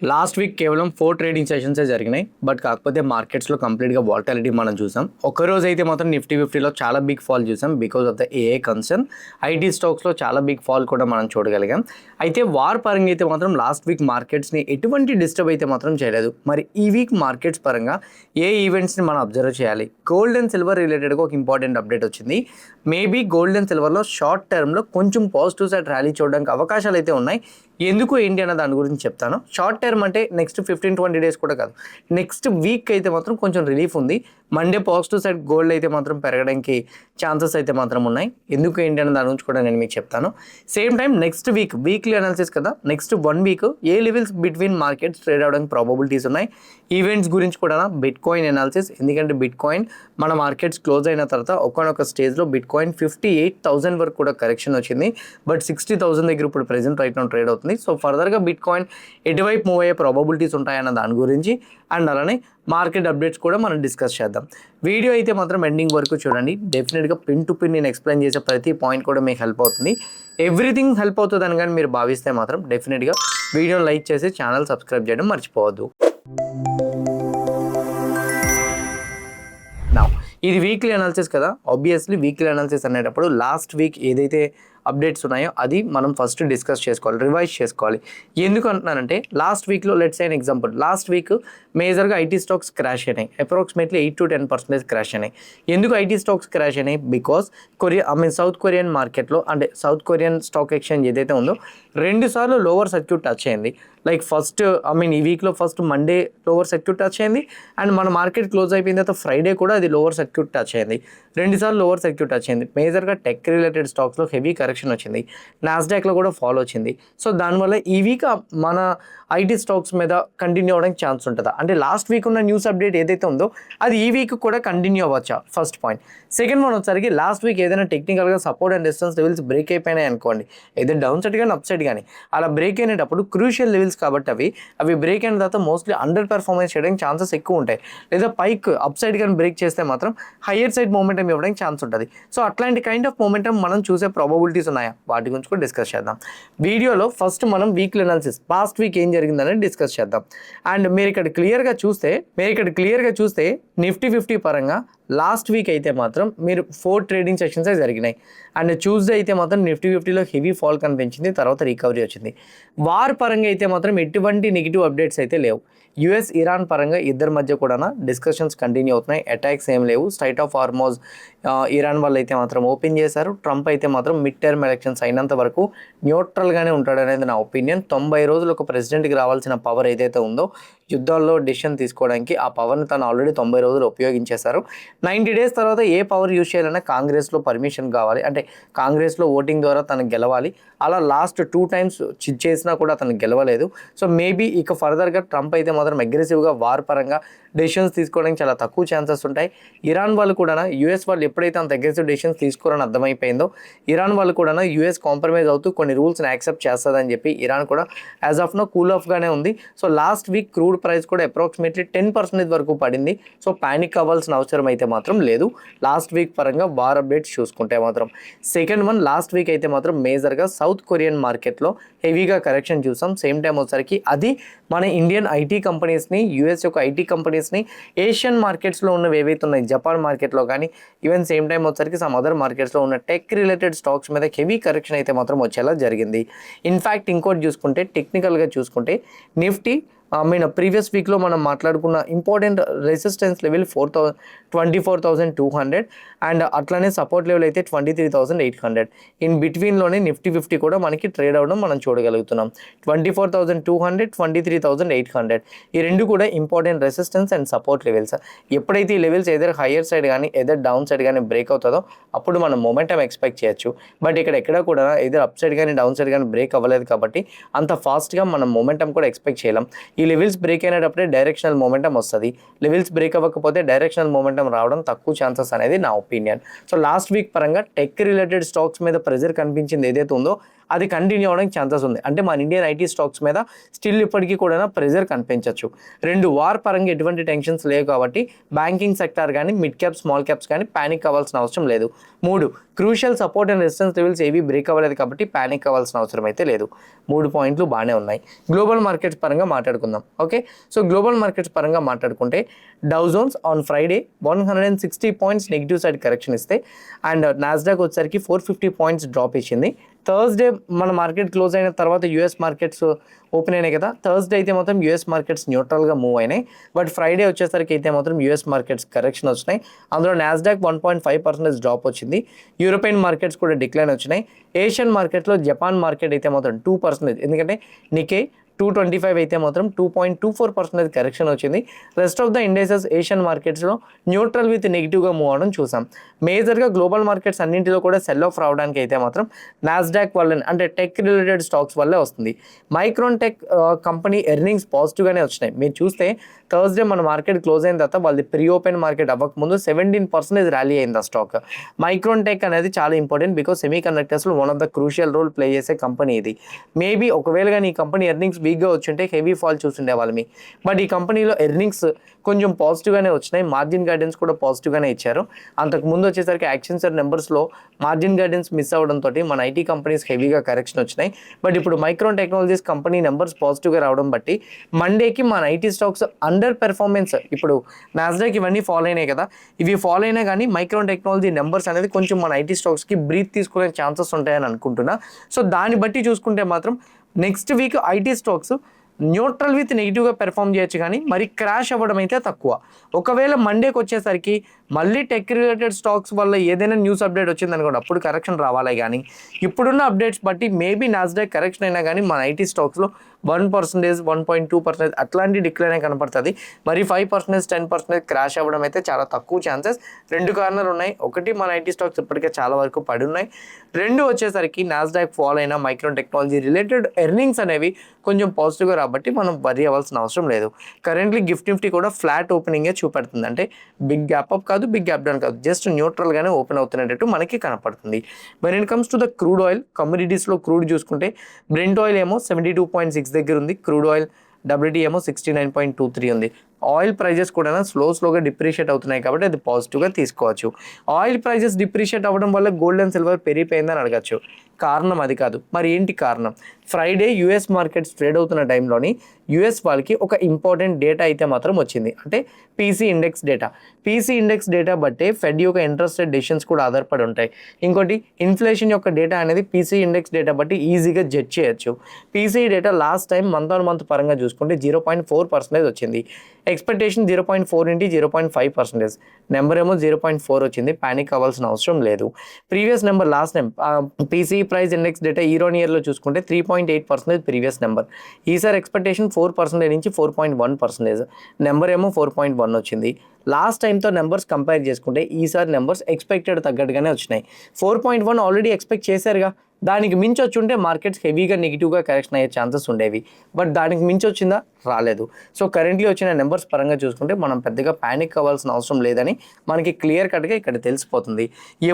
Last week కేవలం 4 trading సెషన్సే జరిగినాయి. But కాకపోతే మార్కెట్స్‌లో కంప్లీట్‌గా వాలటాలిటీ మనం చూసాం. ఒక్కరోజు అయితే మాత్రం నిఫ్టీ 50లో చాలా బిగ్ ఫాల్ చూసాం because of the AI concern. IT స్టాక్స్‌లో చాలా బిగ్ ఫాల్ కూడా మనం చూడగలిగాం. అయితే వార్ పరంగా అయితే మాత్రం లాస్ట్ వీక్ మార్కెట్స్‌ని ఎటువంటి డిస్టర్బ్ అయితే మాత్రం చేయలేదు. మరి ఈ వీక్ మార్కెట్స్ పరంగా ఏ ఈవెంట్స్‌ని మనం అబ్జర్వ్ చేయాలి? గోల్డ్ అండ్ సిల్వర్ రిలేటెడ్‌గా ఒక ఇంపార్టెంట్ అప్డేట్ వచ్చింది. మేబీ గోల్డ్ అండ్ సిల్వర్‌లో షార్ట్ టర్మ్‌లో కొంచెం పాజిటివ్ సైడ్ ర్యాలీ చూడడానికి అవకాశాలు అయితే ఉన్నాయి. ఎందుకు ఏంటి అన్న దాని గురించి చెప్తాను. షార్ట్ టర్మ్ అంటే నెక్స్ట్ 15-20 డేస్ కూడా కాదు, నెక్స్ట్ వీక్ అయితే మాత్రం కొంచెం రిలీఫ్ ఉంది. మండే పాజిటివ్ సైడ్ గోల్డ్ అయితే మాత్రం పెరగడానికి ఛాన్సెస్ అయితే మాత్రం ఉన్నాయి. ఎందుకు ఏంటి అన్న దాని గురించి కూడా నేను మీకు చెప్తాను. Same time next week weekly analysis కదా, next 1 week A levels between markets trade అవడానికి ప్రాబబిలిటీస్ ఉన్నాయి, ఈవెంట్స్ గురించి కూడా బిట్ కాయిన్ అనాలిసిస్. ఎందుకంటే బిట్ కాయిన్ మన మార్కెట్స్ క్లోజ్ అయిన తర్వాత ఒకనొక స్టేజ్లో బిట్ కాయిన్ 58,000 వరకు కూడా కరెక్షన్ వచ్చింది. బట్ 60,000 దగ్గర ఇప్పుడు ప్రెజెంట్ రైట్ నౌ ట్రేడ్ అవుతుంది. సో ఫర్దర్గా బిట్ కాయిన్ ఎటువైపు మూవ్ అయ్యే ప్రాబబిలిటీస్ ఉంటాయన్న దాని గురించి అండ్ అలానే మార్కెట్ అప్డేట్స్ కూడా మనం డిస్కస్ చేద్దాం. వీడియో అయితే మాత్రం ఎండింగ్ వరకు చూడండి. డెఫినెట్గా పిన్ టు పిన్ నేను ఎక్స్ప్లెయిన్ చేసే ప్రతి పాయింట్ కూడా మీకు హెల్ప్ అవుతుంది. ఎవ్రీథింగ్ హెల్ప్ అవుతుంది అని కానీ మీరు భావిస్తే మాత్రం డెఫినెట్గా వీడియోని లైక్ చేసి ఛానల్ సబ్స్క్రైబ్ చేయడం మర్చిపోవద్దు. నా ఇది వీక్లీ అనాలిసిస్ కదా, ఆబ్వియస్లీ వీక్లీ అనాలిసిస్ అనేటప్పుడు లాస్ట్ వీక్ ఏదైతే అప్డేట్స్ ఉన్నాయో అది మనం ఫస్ట్ డిస్కస్ చేసుకోవాలి, రివైజ్ చేసుకోవాలి. ఎందుకు అంటున్నానంటే లాస్ట్ వీక్లో let's say example, last week మేజర్గా ఐటీ స్టాక్స్ క్రాష్ అయినాయి. అప్రాక్సిమేట్లీ 8-10% క్రాష్ అయినాయి. ఎందుకు ఐటీ స్టాక్స్ క్రాష్ అయినాయి? బికాస్ సౌత్ కొరియన్ మార్కెట్లో అంటే సౌత్ కొరియన్ స్టాక్ ఎక్స్చేంజ్ ఏదైతే ఉందో 2 సార్లు లోవర్ సర్క్యూట్ టచ్ అయింది. లైక్ ఫస్ట్ ఈ వీక్లో first Monday lower circuit touch అయింది అండ్ మన మార్కెట్ క్లోజ్ అయిపోయిన తర్వాత ఫ్రైడే కూడా అది లోవర్ సర్క్యూట్ టచ్ అయింది. 2 సార్లు లోవర్ సర్క్యూట్ టచ్ అయింది. మేజర్గా టెక్ రిలేటెడ్ స్టాక్స్లో హెవీ కరెక్షన్ వచ్చింది. నాస్డాక్లో కూడా ఫాలో వచ్చింది. సో దానివల్ల ఈ వీక్ మన ఐటీ స్టాక్స్ మీద కంటిన్యూ అవ్వడానికి ఛాన్స్ ఉంటుందా అంటే లాస్ట్ వీక్ ఉన్న న్యూస్ అప్డేట్ ఏదైతే ఉందో అది ఈ వీక్ కూడా కంటిన్యూ అవ్వచ్చా? First point. సెకండ్ వన్ వచ్చరికి లాస్ట్ వీక్ ఏదైనా టెక్నికల్గా support and resistance levels break అయిపోయినాయి అనుకోండి, ఏదో డౌన్ సైడ్ కానీ అప్ సైడ్ కానీ అలా బ్రేక్ అయినప్పుడు క్రూషియల్ లెవెల్స్ కాబట్టి అవి బ్రేక్ అయిన తర్వాత మోస్ట్లీ అండర్ పెర్ఫార్మెన్స్ చేయడానికి ఛాన్సెస్ ఎక్కువ ఉంటాయి. లేదా పైక్ అప్ సైడ్ కానీ బ్రేక్ చేస్తే మాత్రం హయ్యర్ సైడ్ మూమెంటం ఇవ్వడానికి ఛాన్స్ ఉంటుంది. సో అట్లాంటి కైండ్ ఆఫ్ మూమెంటం మనం చూసే ప్రాబబిలిటీస్ ఉన్నాయా, వాటి గురించి కూడా డిస్కస్ చేద్దాం. వీడియోలో ఫస్ట్ మనం వీక్లీ అనాలిసిస్ పాస్ట్ వీక్ ఏం జరిగిందని డిస్కస్ చేద్దాం. అండ్ మీరు ఇక్కడ క్లియర్గా చూస్తే నిఫ్టీ 50 పరంగా లాస్ట్ వీక్ అయితే మాత్రం మీరు 4 ట్రేడింగ్ సెషన్సే జరిగినాయి. అండ్ ట్యూస్డే అయితే మాత్రం నిఫ్టీ 50లో హెవీ ఫాల్ కనిపించింది, తర్వాత రికవరీ వచ్చింది. వార్ పరంగా అయితే మాత్రం ఎటువంటి నెగిటివ్ అప్డేట్స్ అయితే లేవు. యుఎస్ ఇరాన్ పరంగా ఇద్దరి మధ్య కూడా డిస్కషన్స్ కంటిన్యూ అవుతున్నాయి. అటాక్స్ ఏం లేవు. స్ట్రైట్ ఆఫ్ హార్మోజ్ ఇరాన్ వాళ్ళు అయితే మాత్రం ఓపెన్ చేశారు. ట్రంప్ అయితే మాత్రం మిడ్ టర్మ్ ఎలక్షన్స్ అయినంత వరకు న్యూట్రల్గానే ఉంటాడనేది నా ఒపీనియన్. 90 రోజులు ఒక ప్రెసిడెంట్కి రావాల్సిన పవర్ ఏదైతే ఉందో యుద్ధాల్లో డెసిషన్ తీసుకోవడానికి ఆ పవర్ని తను ఆల్రెడీ 90 రోజులు ఉపయోగించేశారు. 90 డేస్ తర్వాత ఏ పవర్ యూజ్ చేయాలన్నా కాంగ్రెస్లో పర్మిషన్ కావాలి, అంటే కాంగ్రెస్లో ఓటింగ్ ద్వారా తను గెలవాలి. అలా లాస్ట్ 2 టైమ్స్ చేసినా కూడా తను గెలవలేదు. సో మేబీ ఇక ఫర్దర్గా ట్రంప్ అయితే మాత్రం అగ్రెసివ్గా వార్ పరంగా డెసిషన్స్ తీసుకోవడానికి చాలా తక్కువ ఛాన్సెస్ ఉంటాయి. ఇరాన్ వాళ్ళు కూడా యూఎస్ వాళ్ళు ఎప్పుడైతే అంత అగ్రెసివ్ డెసిషన్స్ తీసుకోవాలని అర్థమైపోయిందో ఇరాన్ వాళ్ళు కూడా యూఎస్ కాంప్రమైజ్ అవుతూ కొన్ని రూల్స్ని యాక్సెప్ట్ చేస్తుందని చెప్పి ఇరాన్ కూడా యాజ్ ఆఫ్ నో కూల్ ఆఫ్గానే ఉంది. So last week crude price కూడా అప్రాక్సిమేట్లీ 10% వరకు పడింది. సో ప్యానిక్ అవ్వాల్సిన అవసరం అయితే మాత్రం లేదు లాస్ట్ వీక్ పరంగా వార్ అప్డేట్స్ చూసుకుంటే మాత్రం. సెకండ్ వన్, లాస్ట్ వీక్ అయితే మాత్రం మేజర్గా సౌత్ కొరియన్ మార్కెట్లో హెవీగా కరెక్షన్ చూసాం. సేమ్ టైం వచ్చేసరికి అది మన ఇండియన్ ఐటీ కంపెనీస్ని, యూఎస్ యొక్క ఐటీ కంపెనీస్ని, ఏషియన్ మార్కెట్స్లో ఉన్నవి ఏవైతే ఉన్నాయి జపాన్ మార్కెట్లో కానీ ఈవెన్ సేమ్ టైం వచ్చేసరికి సమ్ అదర్ మార్కెట్స్లో ఉన్న టెక్ రిలేటెడ్ స్టాక్స్ మీద హెవీ కరెక్షన్ అయితే మాత్రం వచ్చేలా జరిగింది. ఇన్ఫ్యాక్ట్ ఇంకోటి చూసుకుంటే టెక్నికల్గా చూసుకుంటే నిఫ్టీ ప్రీవియస్ వీక్లో మనం మాట్లాడుకున్న ఇంపార్టెంట్ రెసిస్టెన్స్ లెవెల్ 24,200 అండ్ అట్లానే సపోర్ట్ లెవెల్ అయితే 23,800. ఇన్ బిట్వీన్లోనే నిఫ్టీ 50 కూడా మనకి ట్రేడ్ అవ్వడం మనం చూడగలుగుతున్నాం. 24,200, 23,800 ఈ రెండు కూడా important resistance and support levels. ఎప్పుడైతే ఈ లెవెల్స్ ఏదర్ హయ్యర్ సైడ్ కానీ ఏదర్ డౌన్ సైడ్ కానీ బ్రేక్ అవుతుందో అప్పుడు మనం మొమెంటం ఎక్స్పెక్ట్ చేయొచ్చు. బట్ ఎక్కడ కూడా ఏదర్ అప్ సైడ్ కానీ డౌన్ సైడ్ కానీ బ్రేక్ అవ్వలేదు కాబట్టి అంత ఫాస్ట్గా మనం మొమెంటం కూడా ఎక్స్పెక్ట్ చేయలేం. ఈ లెవెల్స్ బ్రేక్ అయినప్పుడే డైరెక్షనల్ మూమెంటం వస్తుంది. లెవెల్స్ బ్రేక్ అవ్వకపోతే డైరెక్షనల్ మూమెంటం రావడం తక్కువ ఛాన్సెస్ అనేది నా ఒపీనియన్. సో లాస్ట్ వీక్ పరంగా టెక్ రిలేటెడ్ స్టాక్స్ మీద ప్రెజర్ కనిపించింది ఏదైతే ఉందో అది కంటిన్యూ అవ్వడానికి ఛాన్సెస్ ఉంది. అంటే మన ఇండియన్ ఐటీ స్టాక్స్ మీద స్టిల్ ఇప్పటికీ కూడా ప్రెజర్ కనిపించవచ్చు. 2 వార్ పరంగా ఎటువంటి టెన్షన్స్ లేవు కాబట్టి బ్యాంకింగ్ సెక్టార్ కానీ మిడ్ క్యాప్ స్మాల్ క్యాప్స్ కానీ ప్యానిక్ అవ్వాల్సిన అవసరం లేదు. 3 crucial support and resistance levels ఏవి బ్రేక్ అవ్వలేదు కాబట్టి ప్యానిక్ అవ్వాల్సిన అవసరం అయితే లేదు. 3 పాయింట్లు బాగానే ఉన్నాయి. గ్లోబల్ మార్కెట్స్ పరంగా మాట్లాడుకుందాం. ఓకే, సో గ్లోబల్ మార్కెట్స్ పరంగా మాట్లాడుకుంటే Dow Jones on Friday 160 points negative side correction ఇస్తే అండ్ నాస్డాక్ వచ్చేసరికి 450 పాయింట్స్ డ్రాప్ ఇచ్చింది. థర్స్డే మన మార్కెట్ క్లోజ్ అయిన తర్వాత యూఎస్ మార్కెట్స్ ఓపెన్ అయినాయి కదా. థర్స్డే అయితే మాత్రం యూఎస్ మార్కెట్స్ న్యూట్రల్గా మూవ్ అయినాయి. బట్ ఫ్రైడే వచ్చేసరికి అయితే మాత్రం యూఎస్ మార్కెట్స్ కరెక్షన్ వచ్చినాయి. అందులో నాస్డాక్ 1.5% డ్రాప్ వచ్చింది. యూరోపియన్ మార్కెట్స్ కూడా డిక్లైన్ వచ్చినాయి. ఏషియన్ మార్కెట్లో జపాన్ మార్కెట్ అయితే మాత్రం 2%, ఎందుకంటే నికే 225 అయితే మాత్రం 2.24% కరెక్షన్ వచ్చింది. Rest of the indexes Asian మార్కెట్స్లో న్యూట్రల్ విత్ నెగిటివ్గా మూవ్ అవడం చూసాం. మేజర్గా గ్లోబల్ మార్కెట్స్ అన్నింటిలో కూడా సెల్ ఆఫ్ రావడానికి అయితే మాత్రం నాస్డాక్ వల్ల, అంటే టెక్ రిలేటెడ్ స్టాక్స్ వల్లే వస్తుంది. మైక్రోన్ టెక్ కంపెనీ ఎర్నింగ్స్ పాజిటివ్గానే వచ్చినాయి. మీరు చూస్తే థర్స్డే మన మార్కెట్ క్లోజ్ అయిన తర్వాత వాళ్ళది ప్రీ ఓపెన్ మార్కెట్ అవ్వకముందు 17% ర్యాలీ అయింది ఆ స్టాక్. మైక్రోన్ టెక్ అనేది చాలా ఇంపార్టెంట్ బికాస్ సెమీ కండక్టర్స్లో one of the crucial role play చేసే కంపెనీ ఇది. మేబీ ఒకవేళ కానీ ఈ కంపెనీ ఎర్నింగ్స్ వీక్గా వచ్చుంటే హెవీ ఫాల్ చూస్తుండే వాళ్ళమి. బట్ ఈ కంపెనీలో ఎర్నింగ్స్ కొంచెం పాజిటివ్గానే వచ్చినాయి. మార్జిన్ గైడెన్స్ కూడా పాజిటివ్గానే ఇచ్చారు. అంతకుముందు వచ్చేసరికి యాక్సెంచర్ నెంబర్స్లో మార్జిన్ గైడెన్స్ మిస్ అవ్వడంతో మన ఐటీ కంపెనీస్ హెవీగా కరెక్షన్ వచ్చినాయి. బట్ ఇప్పుడు మైక్రోన్ టెక్నాలజీస్ కంపెనీ నెంబర్స్ పాజిటివ్గా రావడం బట్టి మండేకి మన ఐటీ స్టాక్స్ అండర్ పెర్ఫార్మెన్స్, ఇప్పుడు నాస్డాక్ ఇవన్నీ ఫాలో అయినాయి కదా, ఇవి ఫాలో అయినా కానీ మైక్రోన్ టెక్నాలజీ నెంబర్స్ అనేది కొంచెం మన ఐటీ స్టాక్స్కి బ్రీత్ తీసుకునే ఛాన్సెస్ ఉంటాయని అనుకుంటున్నా. సో దాన్ని బట్టి చూసుకుంటే మాత్రం next week IT stocks neutral with నెగిటివ్గా పెర్ఫామ్ చేయొచ్చు, కానీ మరి క్రాష్ అవ్వడం అయితే తక్కువ. ఒకవేళ మండేకి వచ్చేసరికి మళ్ళీ టెక్ రిలేటెడ్ స్టాక్స్ వల్ల ఏదైనా న్యూస్ అప్డేట్ వచ్చింది అనుకోండి, అప్పుడు కరెక్షన్ రావాలి. కానీ ఇప్పుడున్న అప్డేట్స్ బట్టి మేబీ నాస్డాక్ కరెక్షన్ అయినా కానీ మన ఐటీ స్టాక్స్లో 1%, 1.2% అట్లాంటి డిక్లైన్ కనపడుతుంది. మరి 5%, 10% క్రాష్ అవ్వడం అయితే చాలా తక్కువ ఛాన్సెస్. 2 కారణాలు ఉన్నాయి. ఒకటి, మన ఐటీ స్టాక్స్ ఇప్పటికే చాలా వరకు పడి ఉన్నాయి. 2 వచ్చేసరికి నాస్డాక్ ఫాల్ అయిన మైక్రోన్ టెక్నాలజీ రిలేటెడ్ ఎర్నింగ్స్ అనేవి కొంచెం పాజిటివ్గా రాబట్టి మనం వరీ అవ్వాల్సిన అవసరం లేదు. కరెంట్లీ గిఫ్ట్ నిఫ్టీ కూడా ఫ్లాట్ ఓపెనింగే చూపెడుతుంది. అంటే బిగ్ గ్యాప్ అప్ కాదు, బిగ్ గ్యాప్ డౌన్ కాదు, జస్ట్ న్యూట్రల్గానే ఓపెన్ అవుతున్నట్టు మనకి కనపడుతుంది. When it comes to the crude oil, కమ్యూనిటీస్లో క్రూడ్ చూసుకుంటే బ్రెంట్ ఆయిల్ ఏమో 72.6 దగ్గర ఉంది. క్రూడ్ ఆయిల్ WTI ఏమో 69.23 ఉంది. ఆయిల్ ప్రైజెస్ కూడా స్లోగా డిప్రిషియేట్ అవుతున్నాయి కాబట్టి అది పాజిటివ్గా తీసుకోవచ్చు. ఆయిల్ ప్రైజెస్ డిప్రిషియేట్ అవ్వడం వల్ల గోల్డ్ అండ్ సిల్వర్ పెరిగిపోయిందని అడగచ్చు. కారణం అది కాదు. మరి ఏంటి కారణం? ఫ్రైడే యూఎస్ మార్కెట్స్ ట్రేడ్ అవుతున్న టైంలోని యూఎస్ వాళ్ళకి ఒక ఇంపార్టెంట్ డేటా అయితే మాత్రం వచ్చింది. అంటే PC index data. PC index data బట్టే ఫెడ్ యొక్క ఇంట్రెస్ట్ రేట్ డెసిషన్స్ కూడా ఆధారపడి ఉంటాయి. ఇంకోటి, ఇన్ఫ్లేషన్ యొక్క డేటా అనేది పీసీ ఇండెక్స్ డేటా బట్టి ఈజీగా జడ్జ్ చేయొచ్చు. PC data last time month on month పరంగా చూసుకుంటే 0.4% వచ్చింది. Expectation 0.4 into 0.5%. నెంబర్ ఏమో 0.4 వచ్చింది. ప్యానిక్ అవ్వాల్సిన అవసరం లేదు. Previous number last time PC price index data ఇయర్లో చూసుకుంటే 3.8% ప్రీవియస్ నెంబర్. ఈసారి ఎక్స్పెక్టేషన్ 4% నుంచి 4.1%. నెంబర్ ఏమో 4.1 వచ్చింది. లాస్ట్ టైంతో నెంబర్స్ కంపేర్ చేసుకుంటే ఈసారి నెంబర్స్ ఎక్స్పెక్టెడ్ తగ్గట్టుగానే వచ్చినాయి. 4.1 ఆల్రెడీ ఎక్స్పెక్ట్ చేశారుగా, దానికి మించి వచ్చి ఉంటే మార్కెట్స్ హెవీగా నెగిటివ్గా కరెక్షన్ అయ్యే ఛాన్సెస్ ఉండేవి. బట్ దానికి మించి వచ్చిందా? రాలేదు. సో కరెంట్లీ వచ్చిన నెంబర్స్ పరంగా చూసుకుంటే మనం పెద్దగా ప్యానిక్ అవ్వాల్సిన అవసరం లేదని మనకి క్లియర్ కట్గా ఇక్కడ తెలిసిపోతుంది.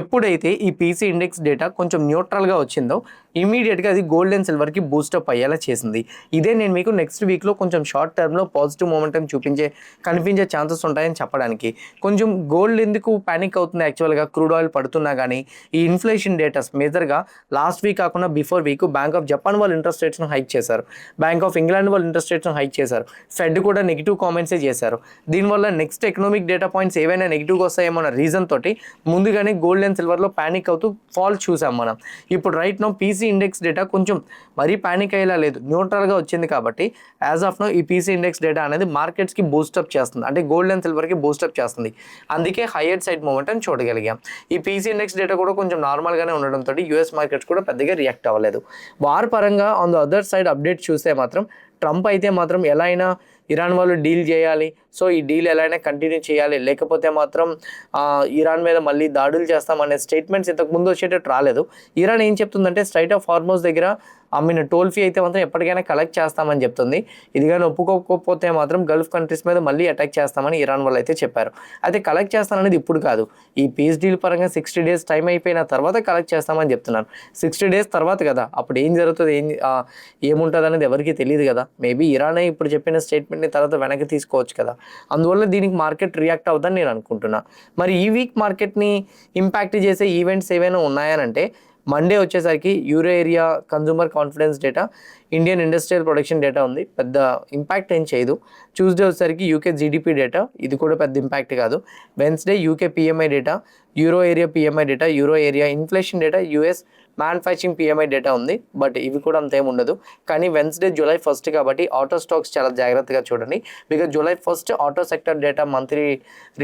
ఎప్పుడైతే ఈ పీసీ ఇండెక్స్ డేటా కొంచెం న్యూట్రల్గా వచ్చిందో ఇమీడియట్గా అది గోల్డ్ అండ్ సిల్వర్కి బూస్టప్ అయ్యేలా చేసింది. ఇదే నేను మీకు నెక్స్ట్ వీక్లో కొంచెం షార్ట్ టర్మ్లో పాజిటివ్ మూమెంటం కనిపించే ఛాన్సెస్ ఉంటాయని చెప్పడానికి. కొంచెం గోల్డ్ ఎందుకు ప్యానిక్ అవుతుంది యాక్చువల్గా క్రూడ్ ఆయిల్ పడుతున్నా కానీ ఈ ఇన్ఫ్లేషన్ డేటాస్ మేజర్గా లాస్ట్ వీక్ కాకుండా before week bank of Japan వాళ్ళు ఇంట్రెస్ట్ రేట్స్ను హైక్ చేశారు. బ్యాంక్ ఆఫ్ ఇంగ్లాండ్ వాళ్ళు ఇంట్రెస్ట్ రేట్స్ను హైక్ చేశారు. ఫెడ్ కూడా నెగిటివ్ కామెంట్సే చేశారు. దీనివల్ల నెక్స్ట్ ఎకనామిక్ డేటా పాయింట్స్ ఏవైనా నెగిటివ్గా వస్తాయేమో అన్న రీజన్ తోటి ముందుగానే గోల్డ్ అండ్ సిల్వర్లో ప్యానిక్ అవుతూ ఫాల్ చూసాం మనం. ఇప్పుడు right now PC index data కొంచెం మరీ ప్యానిక్ అయ్యేలా లేదు, న్యూట్రల్గా వచ్చింది. కాబట్టి యాజ్ ఆఫ్ నో ఈ పీసీ ఇండెక్స్ డేటా అనేది మార్కెట్స్కి బూస్టప్ చేస్తుంది, అంటే గోల్డ్ అండ్ సిల్వర్కి బూస్టప్ చేస్తుంది. అందుకే హైయర్ సైడ్ మూమెంట్ అని చూడగలిగాం. ఈ పీసీ ఇండెక్స్ డేటా కూడా కొంచెం నార్మల్గానే ఉండడంతో యూఎస్ మార్కెట్స్ కూడా పెద్దగా రియాక్ట్ అవ్వలేదు. వార్ పరంగా on the other side update చూస్తే మాత్రం ట్రంప్ అయితే మాత్రం ఎలా అయినా ఇరాన్ వాళ్ళు డీల్ చేయాలి, సో ఈ డీల్ ఎలా అయినా కంటిన్యూ చేయాలి, లేకపోతే మాత్రం ఇరాన్ మీద మళ్ళీ దాడులు చేస్తామనే స్టేట్మెంట్స్ ఇంతకు ముందు వచ్చేటట్టు రాలేదు. ఇరాన్ ఏం చెప్తుందంటే స్ట్రైట్ ఆఫ్ హార్మోస్ దగ్గర మీన్ టోల్ ఫీ అయితే మాత్రం ఎప్పటికైనా కలెక్ట్ చేస్తామని చెప్తుంది. ఇది కానీ ఒప్పుకోకపోతే మాత్రం గల్ఫ్ కంట్రీస్ మీద మళ్ళీ అటాక్ చేస్తామని ఇరాన్ వాళ్ళు అయితే చెప్పారు. అయితే కలెక్ట్ చేస్తాననేది ఇప్పుడు కాదు, ఈ పీస్ డీల్ పరంగా 60 days టైం అయిపోయిన తర్వాత కలెక్ట్ చేస్తామని చెప్తున్నారు. 60 days తర్వాత కదా, అప్పుడు ఏం జరుగుతుంది, ఏముంటుంది అనేది ఎవరికి తెలియదు కదా. మేబీ ఇరానే ఇప్పుడు చెప్పిన స్టేట్మెంట్ని తర్వాత వెనక్కి తీసుకోవచ్చు కదా. అందువల్ల దీనికి మార్కెట్ రియాక్ట్ అవుతుందని నేను అనుకుంటున్నా. మరి ఈ వీక్ మార్కెట్ని ఇంపాక్ట్ చేసే ఈవెంట్స్ ఏవైనా ఉన్నాయనంటే, మండే వచ్చేసరికి euro area consumer confidence data, Indian industrial production data ఉంది, పెద్ద ఇంపాక్ట్ ఏం చేయదు. ట్యూస్డే వచ్చేసరికి యూకే జీడిపి డేటా, ఇది కూడా పెద్ద ఇంపాక్ట్ కాదు. Wednesday UK PMI data, euro area PMI data, euro area inflation data, US manufacturing PMI data ఉంది. బట్ ఇవి కూడా అంతేం ఉండదు. కానీ వెన్స్డే జూలై 1 కాబట్టి ఆటో స్టాక్స్ చాలా జాగ్రత్తగా చూడండి. Because July 1 auto sector data monthly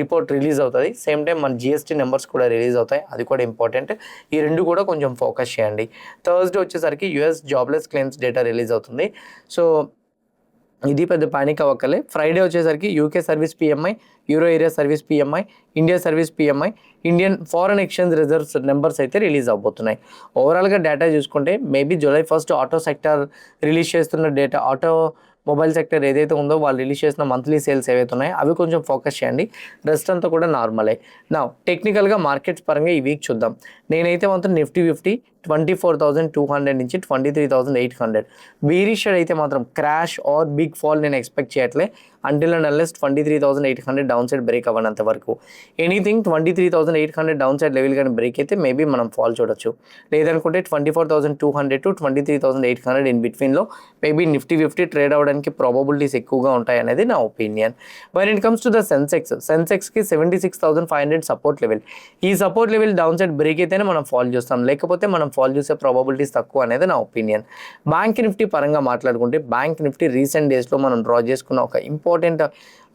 report release అవుతుంది. సేమ్ టైం మన జిఎస్టీ నెంబర్స్ కూడా రిలీజ్ అవుతాయి, అది కూడా ఇంపార్టెంట్. ఈ రెండు కూడా కొంచెం ఫోకస్ చేయండి. థర్స్డే వచ్చేసరికి US jobless claims data release అవుతుంది. సో ఇది పెద్ద పానిక్ అవ్వకలే. ఫ్రైడే వచ్చేసరికి UK service PMI, euro area service PMI, India service PMI, Indian foreign exchange reserves numbers అయితే రిలీజ్ అవబోతున్నాయి. ఓవరాల్గా డేటా చూసుకుంటే maybe July 1 auto sector release చేస్తున్న data, auto mobile sector ఏదైతే ఉందో వాళ్ళు రిలీజ్ చేసిన మంత్లీ సేల్స్ ఏవైతే ఉన్నాయో అవి కొంచెం ఫోకస్ చేయండి. రెస్ట్ అంతా కూడా నార్మలే. నా టెక్నికల్గా మార్కెట్స్ పరంగా ఈ వీక్ చూద్దాం. నేనైతే మాత్రం నిఫ్టీ 50 24,200 నుంచి 23,800 బీరిష్ అయితే మాత్రం క్రాష్ ఆర్ బిగ్ ఫాల్ నేను ఎక్స్పెక్ట్ చేయట్లే until and unless 23,800 down side break అవ్వనంత వరకు. ఎనీథింగ్ 23,800 డౌన్ సైడ్ లెవెల్ కానీ బ్రేక్ అయితే మేబీ మనం ఫాల్ చూడొచ్చు. లేదనుకుంటే 24,200 to 23,800 ఇన్ బిట్వీన్లో మేబీ నిఫ్టీ 50 ట్రేడ్ అవ్వడానికి ప్రాబబిలిటీస్ ఎక్కువగా ఉంటాయి అనేది నా opinion. When it comes to the సెన్సెక్స్కి 76,500 సపోర్ట్ లెవెల్. ఈ support level down side break అయితేనే మనం ఫాల్ చూస్తాం, లేకపోతే మనం ఫాల్ చూసే ప్రాబబిలిటీస్ తక్కువ అనేది నా ఒపీనియన్. బ్యాంక్ నిఫ్టీ పరంగా మాట్లాడుకుంటే బ్యాంక్ నిఫ్టీ రీసెంట్ డేస్లో మనం డ్రా చేసుకున్న ఒక ఇంపార్టెంట్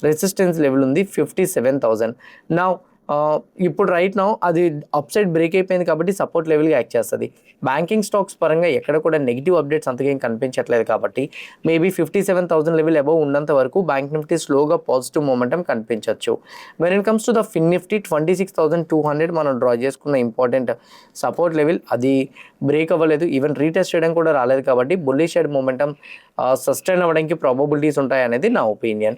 రెసిస్టెన్స్ లెవెల్ ఉంది 57,000. నా ఇప్పుడు రైట్ నౌ అది అప్ సైడ్ బ్రేక్ అయిపోయింది కాబట్టి సపోర్ట్ లెవెల్గా యాక్ట్ చేస్తుంది. బ్యాంకింగ్ స్టాక్స్ పరంగా ఎక్కడ కూడా నెగిటివ్ అప్డేట్స్ అంతకేం కనిపించట్లేదు కాబట్టి మేబీ 57,000 లెవెల్ అబవ్ ఉన్నంత వరకు బ్యాంక్ నిఫ్టీ స్లోగా పాజిటివ్ మూమెంటం కనిపించవచ్చు. When it comes to the Fin Nifty 26,200 మనం డ్రా చేసుకున్న ఇంపార్టెంట్ సపోర్ట్ లెవెల్ అది బ్రేక్ అవ్వలేదు, ఈవెన్ రీటెస్ట్ చేయడం కూడా రాలేదు కాబట్టి బుల్లిష్ సైడ్ మూమెంటం సస్టైన్ అవ్వడానికి ప్రాబబిలిటీస్ ఉంటాయి అనేది నా opinion.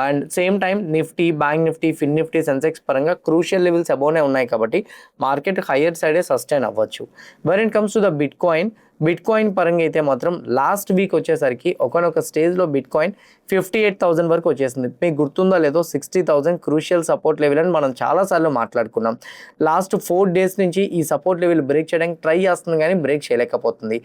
And same time Nifty, bank Nifty, Fin Nifty, Sensex పరంగా క్రూషియల్ లెవెల్స్ అబోనే ఉన్నాయి కాబట్టి మార్కెట్ హయ్యర్ సైడే సస్టైన్ అవ్వచ్చు. When it comes to the bit coin పరంగా అయితే మాత్రం లాస్ట్ వీక్ వచ్చేసరికి ఒకనొక స్టేజ్లో బిట్ కాయిన్ 58,000 వరకు వచ్చేసింది. మీకు గుర్తుందో లేదో 60,000 క్రూషియల్ సపోర్ట్ లెవెల్ అని మనం చాలాసార్లు మాట్లాడుకున్నాం. లాస్ట్ 4 days నుంచి ఈ సపోర్ట్ లెవెల్ బ్రేక్ చేయడానికి ట్రై చేస్తుంది కానీ బ్రేక్ చేయలేకపోతుంది.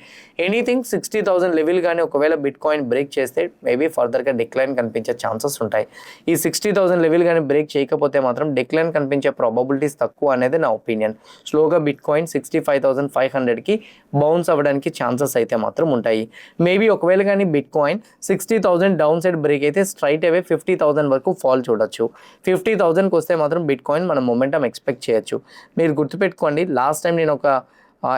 ఎనీథింగ్ 60,000 లెవెల్ కానీ ఒకవేళ బిట్ కాయిన్ బ్రేక్ చేస్తే మేబీ ఫర్దర్గా డిక్లైన్ కనిపించే ఛాన్సెస్ ఉంటాయి. ఈ 60,000 లెవెల్ కానీ బ్రేక్ చేయకపోతే మాత్రం డిక్లైన్ కనిపించే ప్రాబబిలిటీస్ తక్కువ అనేది నా ఒపీనియన్. స్లోగా బిట్ కాయిన్ 65,500కి బౌన్స్ అవ్వడానికి ఛాన్సెస్ అయితే మాత్రం ఉంటాయి. మేబీ ఒకవేళ కానీ bit coin 60,000 down side break అయితే స్ట్రైట్ అవే 50,000 వరకు ఫాల్ చూడొచ్చు. 50,000కి వస్తే మాత్రం బిట్ కాయిన్ మనం మొమెంటం ఎక్స్పెక్ట్ చేయొచ్చు. మీరు గుర్తుపెట్టుకోండి, లాస్ట్ టైం నేను ఒక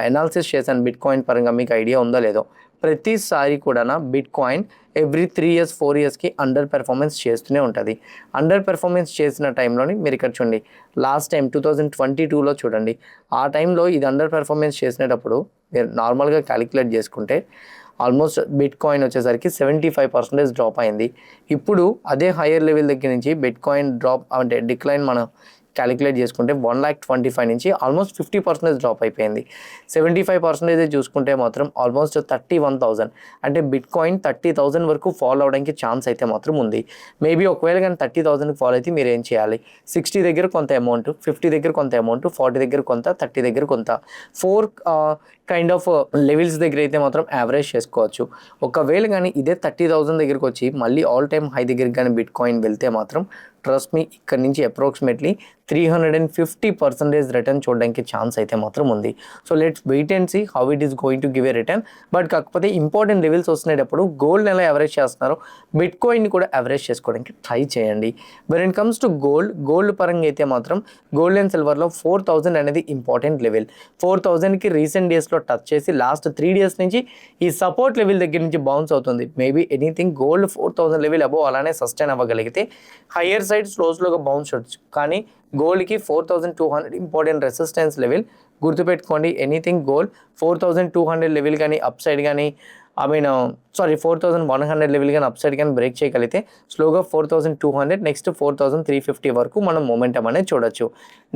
అనాలిసిస్ చేశాను బిట్ కాయిన్ పరంగా, మీకు ఐడియా ఉందో లేదో. ప్రతిసారి కూడా బిట్ కాయిన్ ఎవ్రీ 3 years 4 yearsకి అండర్ పెర్ఫార్మెన్స్ చేస్తూనే ఉంటుంది. అండర్ పెర్ఫార్మెన్స్ చేసిన టైంలోని మీరు ఇక్కడ చూడండి, లాస్ట్ టైం 2022లో చూడండి, ఆ టైంలో ఇది అండర్ పెర్ఫార్మెన్స్ చేసినప్పుడు మీరు నార్మల్గా క్యాలిక్యులేట్ చేసుకుంటే ఆల్మోస్ట్ బిట్ కాయిన్ వచ్చేసరికి 75% డ్రాప్ అయింది. ఇప్పుడు అదే హయ్యర్ లెవెల్ దగ్గర నుంచి బిట్ కాయిన్ డ్రాప్ అంటే డిక్లైన్ మనం క్యాలిక్యులేట్ చేసుకుంటే 1,25,000 నుంచి ఆల్మోస్ట్ 50% డ్రాప్ అయిపోయింది. 75% చూసుకుంటే మాత్రం ఆల్మోస్ట్ 31,000 అంటే బిట్ కాయిన్ 30,000 వరకు ఫాల్ అవడానికి ఛాన్స్ అయితే మాత్రం ఉంది. మేబీ ఒకవేళ కానీ 30,000కి ఫాల్ అయితే మీరు ఏం చేయాలి, 60 దగ్గర కొంత అమౌంట్, 50 దగ్గర కొంత అమౌంట్, 40 దగ్గర కొంత, 30 దగ్గర కొంత, 4 కైండ్ ఆఫ్ లెవెల్స్ దగ్గర అయితే మాత్రం యావరేజ్ చేసుకోవచ్చు. ఒకవేళ కానీ ఇదే 30,000 దగ్గరికి వచ్చి మళ్ళీ ఆల్ టైమ్ హై దగ్గరికి కానీ బిట్ కాయిన్ వెళ్తే మాత్రం ట్రస్ట్ మీ ఇక్కడ నుంచి అప్రాక్సిమేట్లీ 350% రిటర్న్ చూడడానికి ఛాన్స్ అయితే మాత్రం ఉంది. So let's wait and see how it is going to give a return. But కాకపోతే ఇంపార్టెంట్ లెవెల్స్ వస్తున్నప్పుడు గోల్డ్ ఎలా ఎవరేజ్ చేస్తున్నారో బిట్ కాయిన్ కూడా ఎవరేజ్ చేసుకోవడానికి ట్రై చేయండి. When it comes to gold పరంగా అయితే మాత్రం గోల్డ్ అండ్ సిల్వర్లో 4,000 అనేది ఇంపార్టెంట్ లెవెల్. 4,000కి రీసెంట్ డేస్లో టచ్ చేసి లాస్ట్ 3 days నుంచి ఈ సపోర్ట్ లెవెల్ దగ్గర నుంచి బౌన్స్ అవుతుంది. Maybe anything gold 4,000 level above అలానే సస్టైన్ అవ్వగలిగితే హయ్యర్ సైడ్ స్లోగా బౌన్స్ చేయొచ్చు. కానీ గోల్డ్కి 4,200 ఇంపార్టెంట్ రెసిస్టెన్స్ లెవెల్ గుర్తుపెట్టుకోండి. ఎనీథింగ్ గోల్డ్ 4,200 లెవెల్ కానీ అప్ సైడ్ కానీ సారీ 4100 లెవెల్ కానీ అప్ సైడ్ కానీ బ్రేక్ చేయగలిగితే స్లోగా 4200 నెక్స్ట్ 4350 వరకు మనం మొమెంటం అనేది చూడొచ్చు.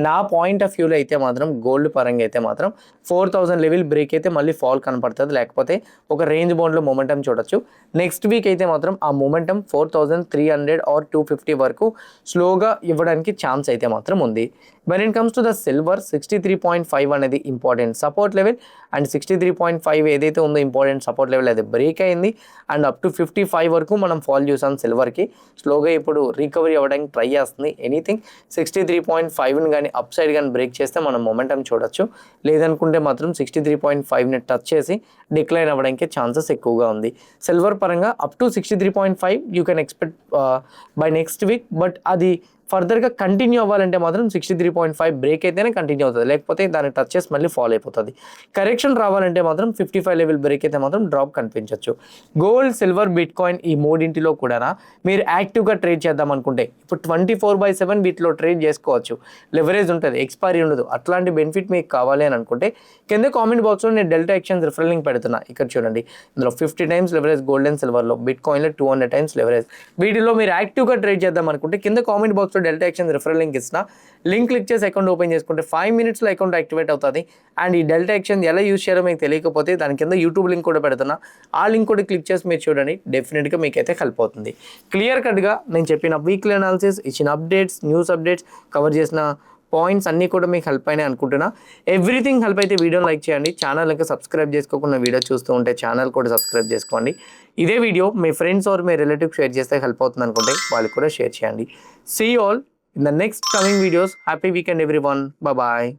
నా పాయింట్ ఆఫ్ వ్యూలో అయితే మాత్రం గోల్డ్ పరంగా అయితే మాత్రం 4000 లెవెల్ బ్రేక్ అయితే మళ్ళీ ఫాల్ కనపడుతుంది, లేకపోతే ఒక రేంజ్ బౌండ్లో మొమెంటం చూడొచ్చు. నెక్స్ట్ వీక్ అయితే మాత్రం ఆ మొమెంటం 4300 ఆర్ 250 వరకు స్లోగా ఇవ్వడానికి ఛాన్స్ అయితే మాత్రం ఉంది. When it comes to the silver 63.5 అనేది ఇంపార్టెంట్ సపోర్ట్ లెవెల్ అండ్ 63.5 ఏదైతే ఉందో ఇంపార్టెంట్ సపోర్ట్ లెవెల్ అది బ్రేక్ అయింది అండ్ అప్ టు 55 వరకు మనం ఫాల్ చూసాం సిల్వర్కి. స్లోగా ఇప్పుడు రికవరీ అవ్వడానికి ట్రై చేస్తుంది. ఎనీథింగ్ 63.5ని కానీ అప్ సైడ్ కానీ బ్రేక్ చేస్తే మనం మొమెంటం చూడొచ్చు, లేదనుకుంటే మాత్రం 63.5ని టచ్ చేసి డిక్లైన్ అవ్వడానికి ఛాన్సెస్ ఎక్కువగా ఉంది. సిల్వర్ పరంగా up to 63.5 you can expect by next week, but అది ఫర్దర్గా కంటిన్యూ అవ్వాలంటే మాత్రం 63.5 బ్రేక్ అయితేనే కంటిన్యూ అవుతుంది, లేకపోతే దాన్ని టచ్ చేసి మళ్ళీ ఫాల్ అయిపోతుంది. కరెక్షన్ రావాలంటే మాత్రం 55 లెవెల్ బ్రేక్ అయితే మాత్రం డ్రాప్ కనిపించవచ్చు. గోల్డ్, సిల్వర్, బిట్ కాయిన్ ఈ మూడింటిలో కూడా మీరు యాక్టివ్గా ట్రేడ్ చేద్దాం అనుకుంటే ఇప్పుడు 24/7 వీటిలో ట్రేడ్ చేసుకోవచ్చు. లెవరేజ్ ఉంటుంది, ఎక్స్పైరీ ఉండదు. అట్లాంటి బెనిఫిట్ మీకు కావాలి అని అనుకుంటే కింద కామెంట్ బాక్స్లో నేను డెల్టా ఎక్స్చేంజ్ రిఫరల్ లింక్ పెడుతున్నా. ఇక్కడ చూడండి, ఇందులో 50 టైమ్స్ లెవరేజ్ గోల్డ్ అండ్ సిల్వర్లో, బిట్ కాయిన్లో 200 టైమ్స్ లెవరేజ్. వీటిలో మీరు యాక్టివ్గా ట్రేడ్ చేద్దాం అనుకుంటే కింద comment box Delta exchange referral link ఇస్తున్నా. లింక్ క్లిక్ చేసి అకౌంట్ ఓపెన్ చేసుకుంటే 5 minutesలో అకౌంట్ యాక్టివేట్ అవుతుంది. అండ్ ఈ డెల్టా ఎక్స్చేంజ్ ఎలా యూస్ చేయాలో మీకు తెలియకపోతే దాని కింద యూట్యూబ్ లింక్ కూడా పెడుతున్నా. ఆ లింక్ కూడా క్లిక్ చేసి మీరు చూడండి, డెఫినెట్గా మీకైతే హెల్ప్ అవుతుంది. క్లియర్ కట్గా నేను చెప్పిన వీక్లీ అనాలిసిస్, ఇచ్చిన అప్డేట్స్, న్యూస్ అప్డేట్స్, కవర్ చేసిన పాయింట్స్ అన్నీ కూడా మీకు హెల్ప్ అయినాయి అనుకుంటున్నా. ఎవ్రీథింగ్ హెల్ప్ అయితే వీడియోని లైక్ చేయండి. ఛానల్ ఇంకా సబ్స్క్రైబ్ చేసుకోకుండా వీడియో చూస్తూ ఉంటే ఛానల్ కూడా సబ్స్క్రైబ్ చేసుకోండి. ఇదే వీడియో మీ ఫ్రెండ్స్ ఆర్ మీ రిలేటివ్ షేర్ చేస్తే హెల్ప్ అవుతుంది అనుకుంటే వాళ్ళకి కూడా షేర్ చేయండి. See you all in the next coming videos. Happy weekend everyone. Bye bye.